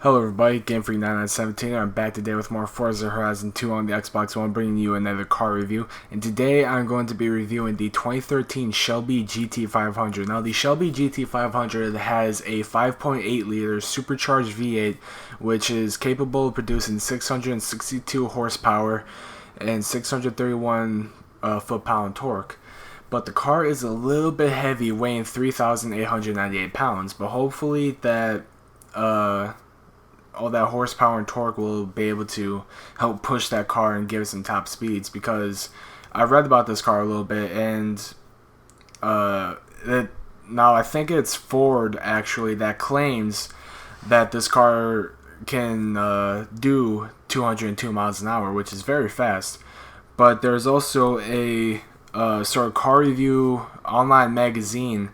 Hello everybody, GameFreak9917. I'm back today with more Forza Horizon 2 on the Xbox One, bringing you another car review. And today I'm going to be reviewing the 2013 Shelby GT500. Now the Shelby GT500 has a 5.8 liter supercharged V8, which is capable of producing 662 horsepower and 631 foot-pound torque. But the car is a little bit heavy, weighing 3,898 pounds. But hopefully that all that horsepower and torque will be able to help push that car and give it some top speeds, because I read about this car a little bit, and now I think it's Ford actually that claims that this car can do 202 miles an hour, which is very fast. But there's also a sort of car review online magazine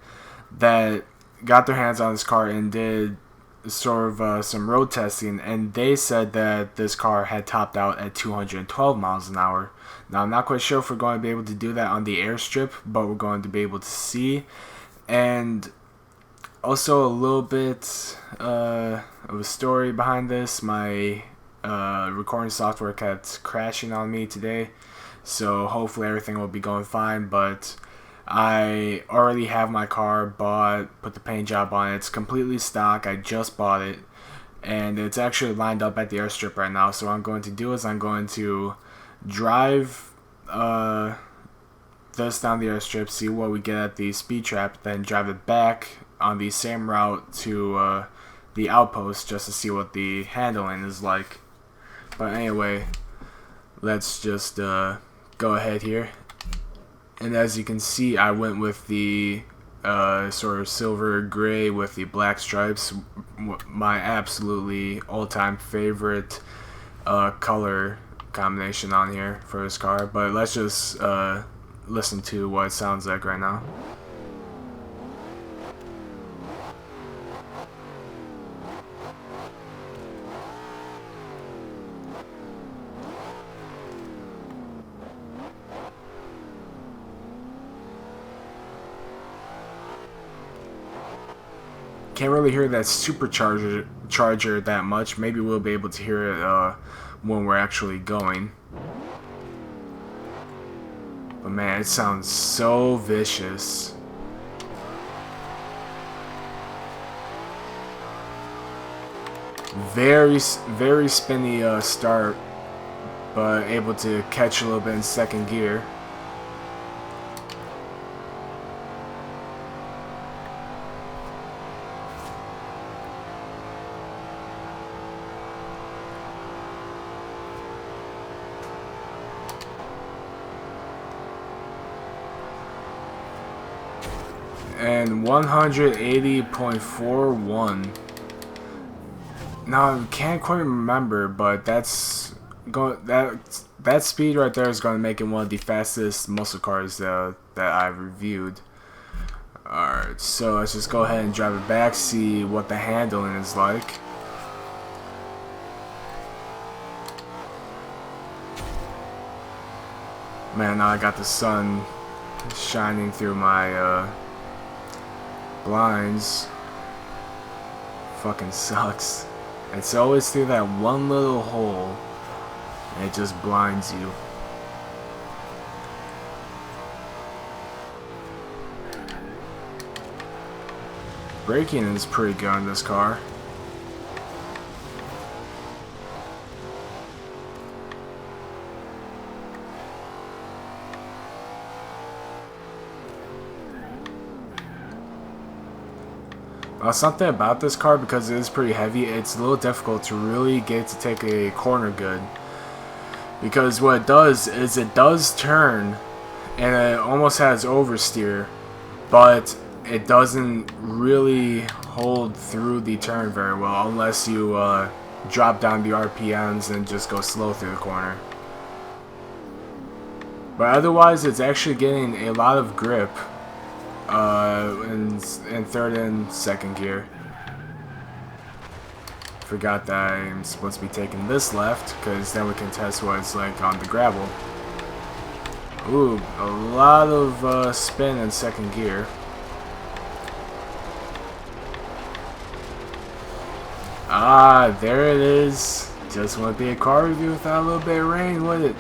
that got their hands on this car and did sort of some road testing, and they said that this car had topped out at 212 miles an hour. Now I'm not quite sure if we're going to be able to do that on the airstrip, but we're going to be able to see. And also a little bit of a story behind this. My recording software kept crashing on me today, so hopefully everything will be going fine. But I already have my car bought, put the paint job on it. It's completely stock. I just bought it, and it's actually lined up at the airstrip right now. So what I'm going to do is I'm going to drive this down the airstrip, see what we get at the speed trap, then drive it back on the same route to the outpost just to see what the handling is like. But anyway, let's just go ahead here. And as you can see, I went with the sort of silver gray with the black stripes, my absolutely all-time favorite color combination on here for this car. But let's just listen to what it sounds like right now. Can't really hear that supercharger that much. Maybe we'll be able to hear it when we're actually going. But man, it sounds so vicious. Very spinny start, but able to catch a little bit in second gear. And 180.41. Now I can't quite remember, but that speed right there is going to make it one of the fastest muscle cars that I've reviewed. Alright, so let's just go ahead and drive it back, see what the handling is like. Man, now I got the sun shining through my blinds. Fucking sucks. It's always through that one little hole, and it just blinds you. Braking is pretty good on this car. Something about this car, because it is pretty heavy, it's a little difficult to really get to take a corner good. Because what it does is it does turn, and it almost has oversteer, but it doesn't really hold through the turn very well unless you drop down the RPMs and just go slow through the corner. But otherwise, it's actually getting a lot of grip in third and second gear. Forgot that I'm supposed to be taking this left, because then we can test what it's like on the gravel. Ooh, a lot of spin in second gear. Ah, there it is. Just want to be a car review without a little bit of rain, would it?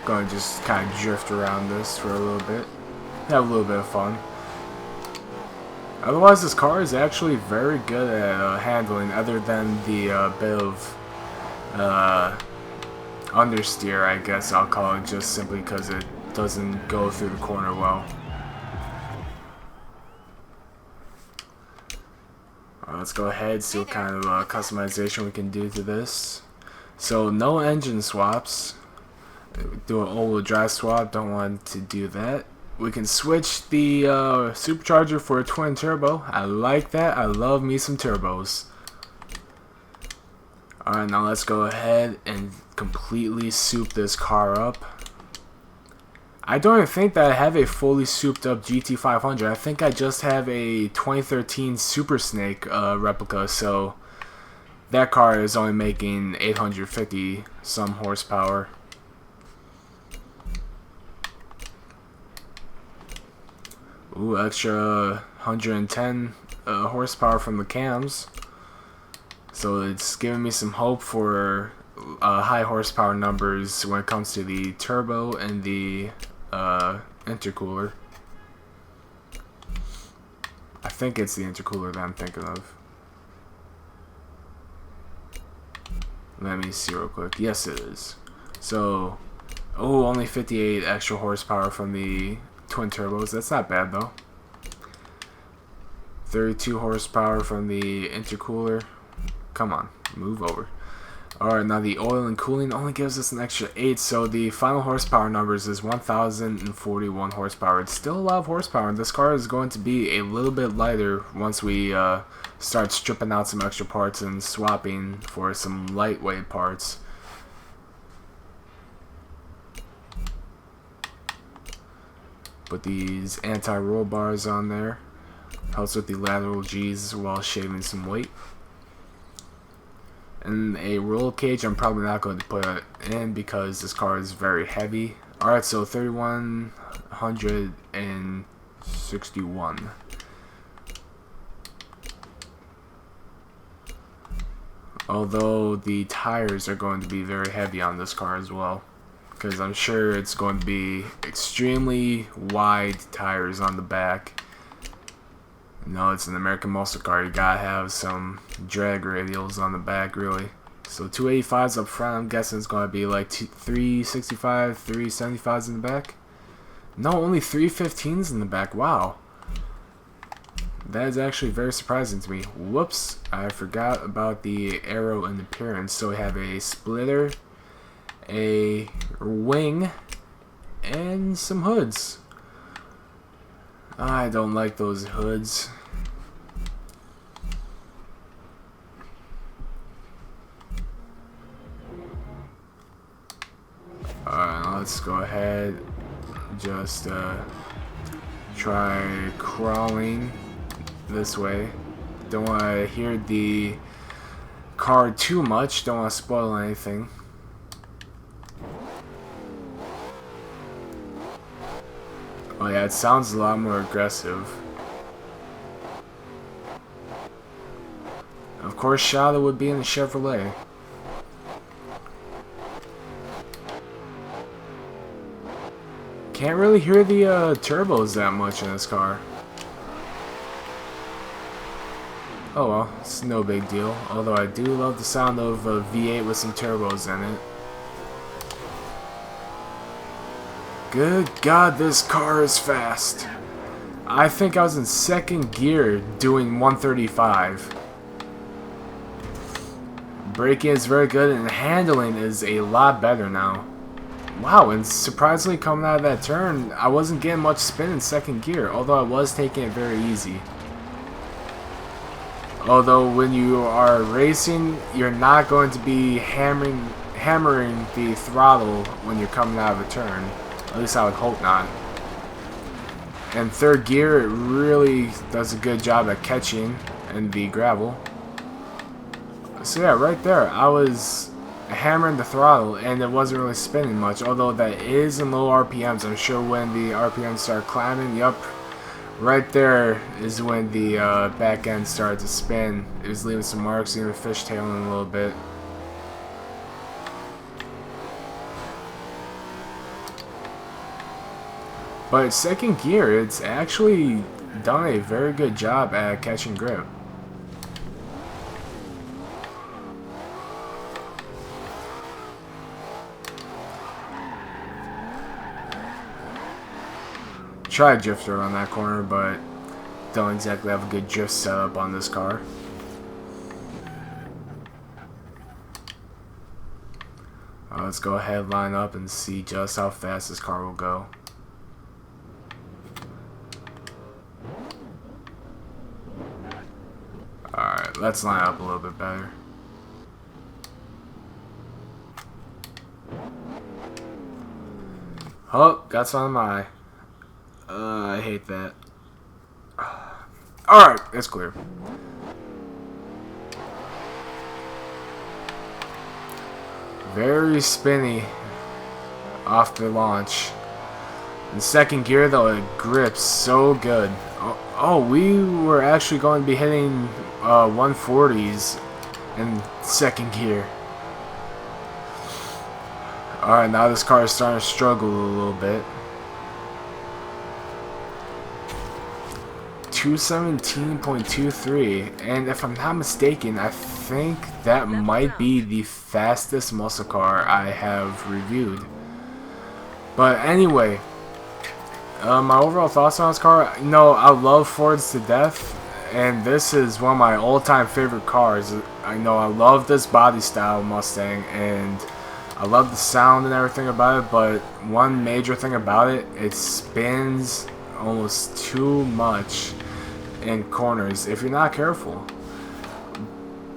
Gonna just kind of drift around this for a little bit. Have a little bit of fun. Otherwise, this car is actually very good at handling, other than the bit of understeer, I guess I'll call it, just simply because it doesn't go through the corner well. Let's go ahead, see what kind of customization we can do to this. So, no engine swaps. Do an all-wheel drive swap, don't want to do that. We can switch the supercharger for a twin turbo. I like that. I love me some turbos. Alright, now let's go ahead and completely soup this car up. I don't even think that I have a fully souped up GT500. I think I just have a 2013 Super Snake replica, so that car is only making 850 some horsepower. Ooh, extra 110 horsepower from the cams. So it's giving me some hope for high horsepower numbers when it comes to the turbo and the intercooler. I think it's the intercooler that I'm thinking of. Let me see real quick. Yes, it is. So, oh, only 58 extra horsepower from the twin turbos. That's not bad though. 32 horsepower from the intercooler. Come on, move over. Alright, now the oil and cooling only gives us an extra 8, so the final horsepower numbers is 1041 horsepower. It's still a lot of horsepower, and this car is going to be a little bit lighter once we start stripping out some extra parts and swapping for some lightweight parts. Put these anti-roll bars on there. Helps with the lateral G's while shaving some weight. And a roll cage I'm probably not going to put in because this car is very heavy. Alright, so 3161. Although the tires are going to be very heavy on this car as well, because I'm sure it's going to be extremely wide tires on the back. No, it's an American muscle car. You gotta have some drag radials on the back, really. So 285s up front. I'm guessing it's gonna be like 365, 375s in the back. No, only 315s in the back. Wow, that is actually very surprising to me. Whoops, I forgot about the aero and appearance. So we have a splitter, a wing, and some hoods. I don't like those hoods. Alright, let's go ahead. Just try crawling this way. Don't want to hear the car too much. Don't want to spoil anything. Oh yeah, it sounds a lot more aggressive. Of course, Shadow would be in the Chevrolet. Can't really hear the turbos that much in this car. Oh well, it's no big deal. Although I do love the sound of a V8 with some turbos in it. Good God, this car is fast. I think I was in second gear doing 135. Braking is very good and handling is a lot better now. Wow, and surprisingly coming out of that turn, I wasn't getting much spin in second gear, although I was taking it very easy. Although when you are racing, you're not going to be hammering the throttle when you're coming out of a turn. At least I would hope not. And third gear, it really does a good job at catching in the gravel. So yeah, right there, I was hammering the throttle and it wasn't really spinning much, although that is in low RPMs. I'm sure when the RPMs start climbing, yup, right there is when the back end started to spin. It was leaving some marks, even fishtailing a little bit. But second gear, it's actually done a very good job at catching grip. Try a drifter on that corner, but don't exactly have a good drift setup on this car. Let's go ahead, line up, and see just how fast this car will go. Alright, let's line up a little bit better. Oh, got some on my eye. I hate that. Alright, it's clear. Very spinny off the launch. In second gear though, it grips so good. Oh, we were actually going to be hitting 140s in second gear. Alright, now this car is starting to struggle a little bit. 217.23, and if I'm not mistaken, I think that might be the fastest muscle car I have reviewed. But anyway, my overall thoughts on this car, you know, I love Fords to death, and this is one of my all-time favorite cars. I know I love this body style Mustang, and I love the sound and everything about it, but one major thing about it, it spins almost too much in corners if you're not careful.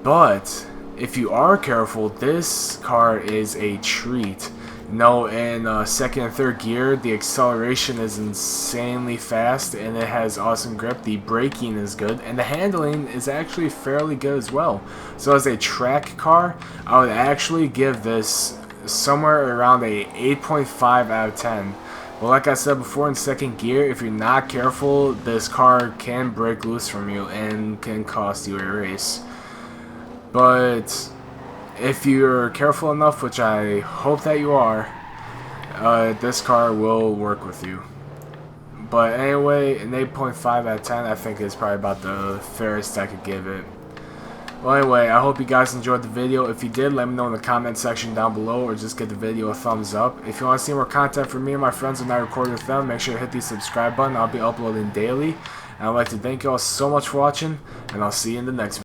But if you are careful, this car is a treat. You know, in second and third gear, the acceleration is insanely fast and it has awesome grip. The braking is good and the handling is actually fairly good as well. So as a track car, I would actually give this somewhere around a 8.5 out of 10. But like I said before, in second gear, if you're not careful, this car can break loose from you and can cost you a race. But if you're careful enough, which I hope that you are, this car will work with you. But anyway, an 8.5 out of 10 I think is probably about the fairest I could give it. Well, anyway, I hope you guys enjoyed the video. If you did, let me know in the comment section down below, or just give the video a thumbs up. If you want to see more content from me and my friends when I record with them, make sure to hit the subscribe button. I'll be uploading daily. And I'd like to thank you all so much for watching, and I'll see you in the next video.